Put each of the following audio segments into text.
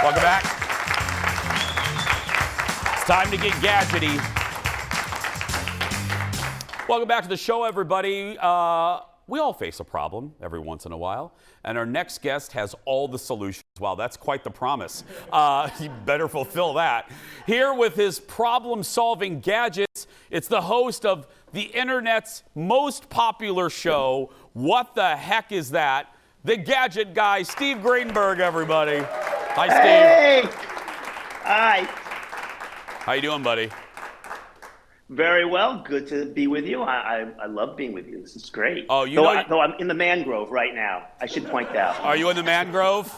Welcome back. It's time to get gadgety. Welcome back to the show, everybody. We all face a problem every once in a while, and our next guest has all the solutions. Wow, that's quite the promise. You better fulfill that. Here with his problem-solving gadgets, it's the host of the internet's most popular show, What the Heck Is That? The Gadget Guy, Steve Greenberg, everybody. Hi, Steve. Hey. Hi. How you doing, buddy? Very well. Good to be with you. I love being with you. This is great. Oh, though I'm in the mangrove right now. I should point out. Are you in the mangrove?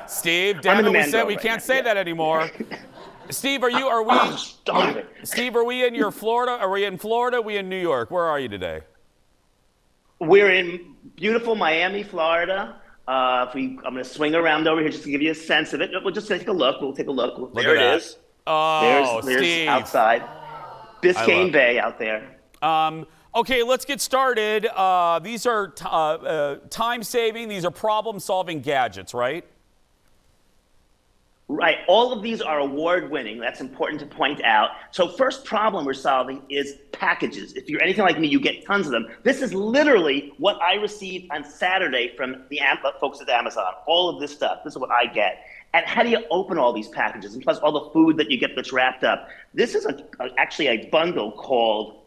Steve, I'm damn in it, the we said mangrove we right can't now, say yeah. that anymore. Steve, are we? Stop it. Steve, are we in your Florida? Are we in Florida? Are we in New York? Where are you today? We're in beautiful Miami, Florida. I'm going to swing around over here just to give you a sense of it. We'll just take a look. We'll take a look. There it is. Oh, there's Steve. outside. Biscayne Bay out there. Okay, let's get started. These are time-saving. These are problem-solving gadgets, right? Right. All of these are award-winning. That's important to point out. So first problem we're solving is packages. If you're anything like me, you get tons of them. This is literally what I received on Saturday from the folks at Amazon. All of this stuff. This is what I get. And how do you open all these packages? And plus all the food that you get that's wrapped up. This is actually a bundle called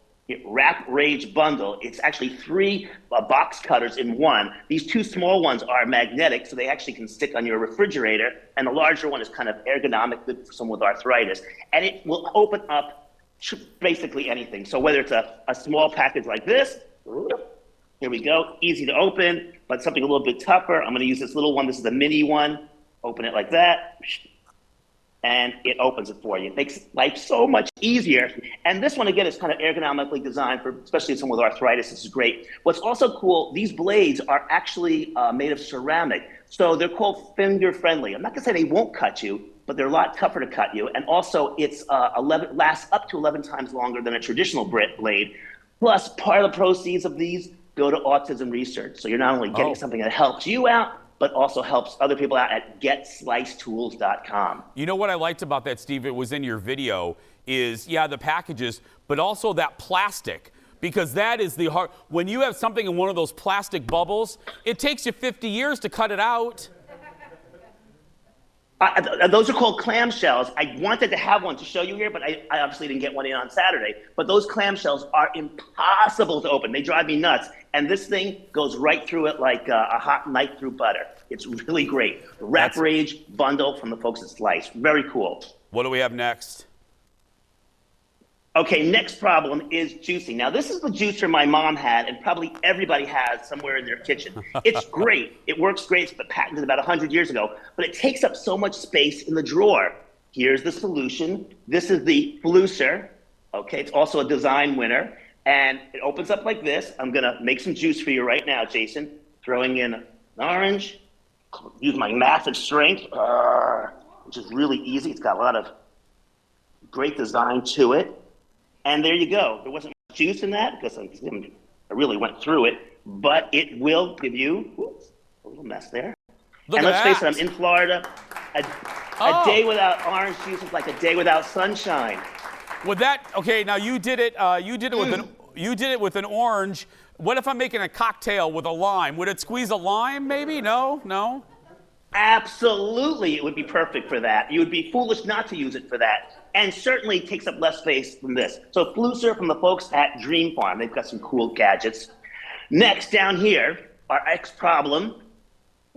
Wrap Rage Bundle. It's actually 3 box cutters in one. These 2 small ones are magnetic, so they actually can stick on your refrigerator. And the larger one is kind of ergonomic, good for someone with arthritis. And it will open up basically anything. So whether it's a small package like this, here we go, easy to open, but something a little bit tougher. I'm gonna use this little one. This is a mini one. Open it like that. And it opens it for you. It makes life so much easier. And this one, again, is kind of ergonomically designed for, especially someone with arthritis. This is great. What's also cool, these blades are actually made of ceramic. So they're called finger friendly. I'm not gonna say they won't cut you, but they're a lot tougher to cut you. And also it's lasts up to 11 times longer than a traditional blade. Plus, part of the proceeds of these go to autism research. So you're not only getting something that helps you out, but also helps other people out at GetSlicedTools.com. You know what I liked about that, Steve? It was in your video. Is the packages, but also that plastic, because that is the hard. When you have something in one of those plastic bubbles, it takes you 50 years to cut it out. Those are called clamshells. I wanted to have one to show you here, but I obviously didn't get one in on Saturday. But those clamshells are impossible to open. They drive me nuts. And this thing goes right through it like a hot knife through butter. It's really great. Wrap Rage Bundle from the folks at Slice. Very cool. What do we have next? Okay, next problem is juicing. Now, this is the juicer my mom had, and probably everybody has somewhere in their kitchen. It's great. It works great. It's patented about 100 years ago, but it takes up so much space in the drawer. Here's the solution. This is the Flooser. Okay, it's also a design winner, and it opens up like this. I'm gonna make some juice for you right now, Jason. Throwing in an orange. Use my massive strength, which is really easy. It's got a lot of great design to it. And there you go. There wasn't much juice in that because I really went through it, but it will give you, a little mess there. Look and at let's face it, I'm in Florida. A day without orange juice is like a day without sunshine. With that, okay, now you did it with an orange. What if I'm making a cocktail with a lime? Would it squeeze a lime maybe? No? Absolutely, it would be perfect for that. You would be foolish not to use it for that. And certainly takes up less space than this. So Flooser from the folks at Dream Farm. They've got some cool gadgets. Next, down here, our next problem.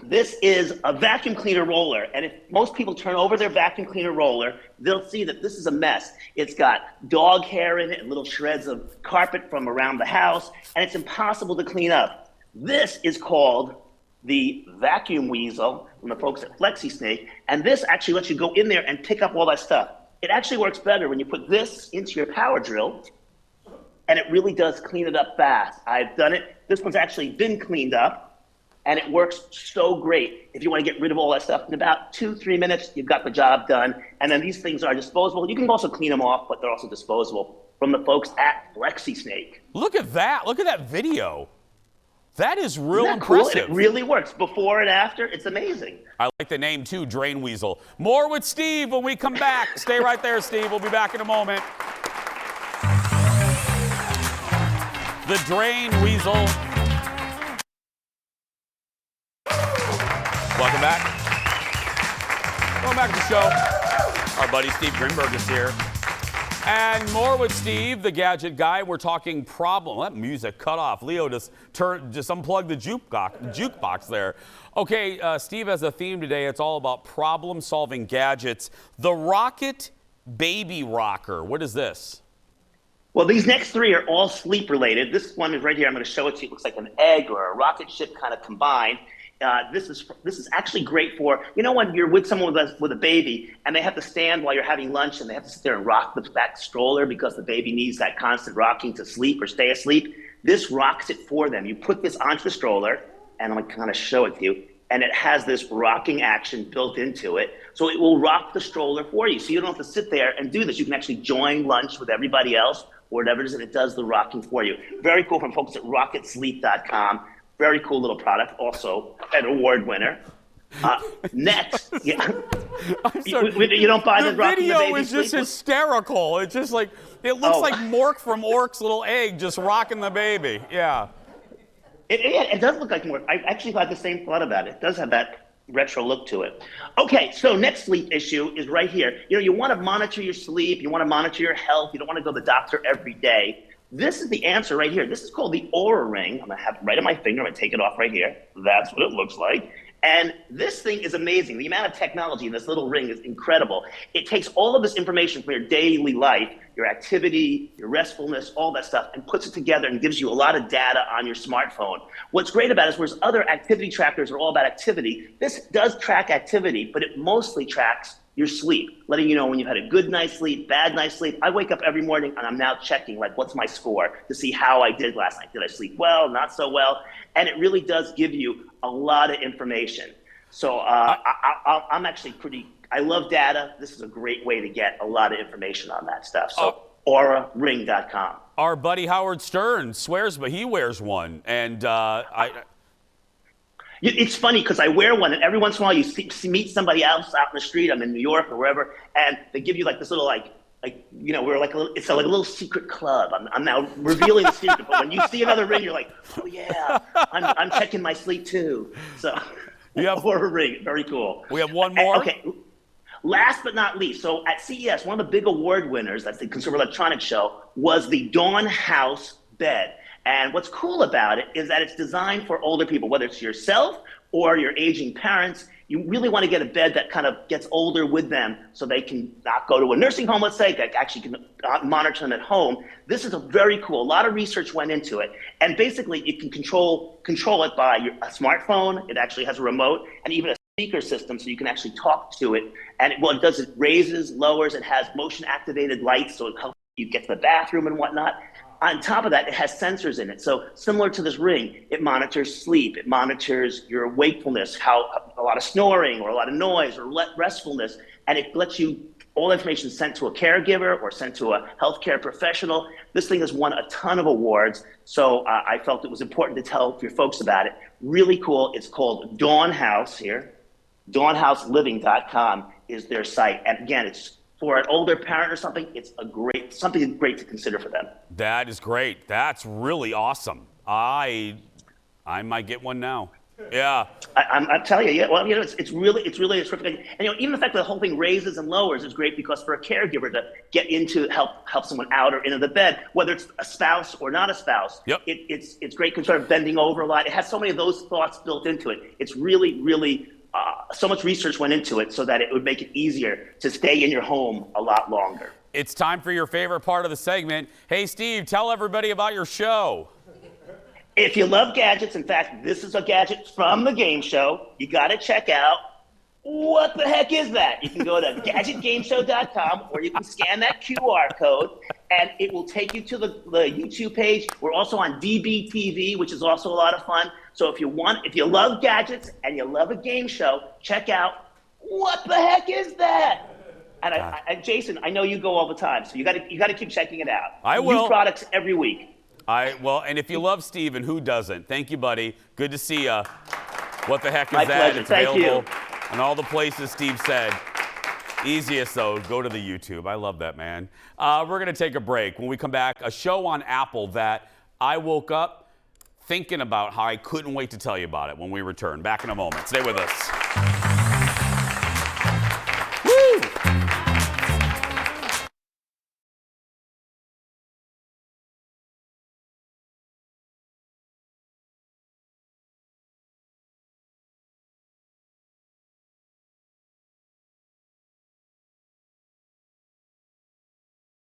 This is a vacuum cleaner roller. And if most people turn over their vacuum cleaner roller, they'll see that this is a mess. It's got dog hair in it and little shreds of carpet from around the house, and it's impossible to clean up. This is called the Vacuum Weasel from the folks at FlexiSnake, and this actually lets you go in there and pick up all that stuff. It actually works better when you put this into your power drill, and it really does clean it up fast. I've done it. This one's actually been cleaned up, and it works so great. If you want to get rid of all that stuff in about 2-3 minutes, you've got the job done. And then these things are disposable. You can also clean them off, but they're also disposable from the folks at FlexiSnake. Look at that. Look at that video. That is real Isn't that cool? impressive. And it really works. Before and after, it's amazing. I like the name too, Drain Weasel. More with Steve when we come back. Stay right there, Steve. We'll be back in a moment. The Drain Weasel. Welcome back. Welcome back to the show. Our buddy Steve Greenberg is here. And more with Steve, the Gadget Guy. We're talking problem. That music cut off. Leo just unplugged the jukebox there. Okay, Steve has a theme today. It's all about problem-solving gadgets. The Rocket Baby Rocker. What is this? Well, these next three are all sleep-related. This one is right here. I'm going to show it to you. It looks like an egg or a rocket ship kind of combined. This is actually great for, you know, when you're with someone with a baby and they have to stand while you're having lunch and they have to sit there and rock the back stroller because the baby needs that constant rocking to sleep or stay asleep. This rocks it for them. You put this onto the stroller, and I'm going to kind of show it to you, and it has this rocking action built into it. So it will rock the stroller for you. So you don't have to sit there and do this. You can actually join lunch with everybody else or whatever it is, and it does the rocking for you. Very cool from folks at rocketsleep.com. Very cool little product, also an award winner. Next, yeah. You don't buy the rocking the baby. The video is just hysterical. It's just like, it looks like Mork from Ork's Little Egg just rocking the baby. Yeah. It does look like Mork. I actually had the same thought about it. It does have that retro look to it. Okay, so next sleep issue is right here. You know, you want to monitor your sleep. You want to monitor your health. You don't want to go to the doctor every day. This is the answer right here. This is called the Oura Ring. I'm going to have it right on my finger. I'm going to take it off right here. That's what it looks like. And this thing is amazing. The amount of technology in this little ring is incredible. It takes all of this information from your daily life, your activity, your restfulness, all that stuff, and puts it together and gives you a lot of data on your smartphone. What's great about it is whereas other activity trackers are all about activity, this does track activity, but it mostly tracks your sleep, letting you know when you've had a good night's sleep, bad night's sleep. I wake up every morning and I'm now checking, like, what's my score to see how I did last night. Did I sleep well, not so well? And it really does give you a lot of information. So I'm actually I love data. This is a great way to get a lot of information on that stuff. So auraring.com. Our buddy Howard Stern swears, but he wears one. And it's funny because I wear one, and every once in a while you meet somebody else out in the street. I'm in New York or wherever, and they give you like this little like you know, we're like it's like a little secret club. I'm now revealing the secret, but when you see another ring, you're like, oh yeah, I'm checking my sleep too. So you have Oura Ring, very cool. We have one more. Okay. Last but not least, so at CES, one of the big award winners, that's the Consumer Electronics Show, was the Dawn House bed. And what's cool about it is that it's designed for older people, whether it's yourself or your aging parents. You really want to get a bed that kind of gets older with them so they can not go to a nursing home, let's say, that actually can monitor them at home. This is a very cool. A lot of research went into it. And basically, you can control it by a smartphone. It actually has a remote and even a speaker system, so you can actually talk to it. And what it does, it raises, lowers, it has motion-activated lights, so it helps you get to the bathroom and whatnot. On top of that, it has sensors in it. So similar to this ring, it monitors sleep. It monitors your wakefulness, how a lot of snoring or a lot of noise or restfulness. And it lets you, all information sent to a caregiver or sent to a healthcare professional. This thing has won a ton of awards. So I felt it was important to tell your folks about it. Really cool. It's called Dawn House here. DawnHouseLiving.com is their site. And again, it's for an older parent or something, it's something great to consider for them. That is great. That's really awesome. I might get one now. Yeah. I'm telling you, yeah. Well, you know, it's really terrific. And you know, even the fact that the whole thing raises and lowers is great because for a caregiver to get into help someone out or into the bed, whether it's a spouse or not a spouse, yep. It's great because sort of bending over a lot. It has so many of those thoughts built into it. It's really. So much research went into it so that it would make it easier to stay in your home a lot longer. It's time for your favorite part of the segment. Hey, Steve, tell everybody about your show. If you love gadgets, in fact, this is a gadget from the game show, you got to check out. What the heck is that? You can go to gadgetgameshow.com or you can scan that QR code and it will take you to the YouTube page. We're also on DBTV, which is also a lot of fun. So if you love gadgets and you love a game show, check out What the Heck Is That? And Jason, I know you go all the time, so you got to keep checking it out. I will. New products every week. Well, and if you love Steve, and who doesn't? Thank you, buddy. Good to see you. What the heck is My that? pleasure. It's Thank available you. in all the places Steve said. Easiest, though, go to the YouTube. I love that, man. We're going to take a break. When we come back, a show on Apple that I woke up thinking about how I couldn't wait to tell you about it when we return. Back in a moment. Stay with us.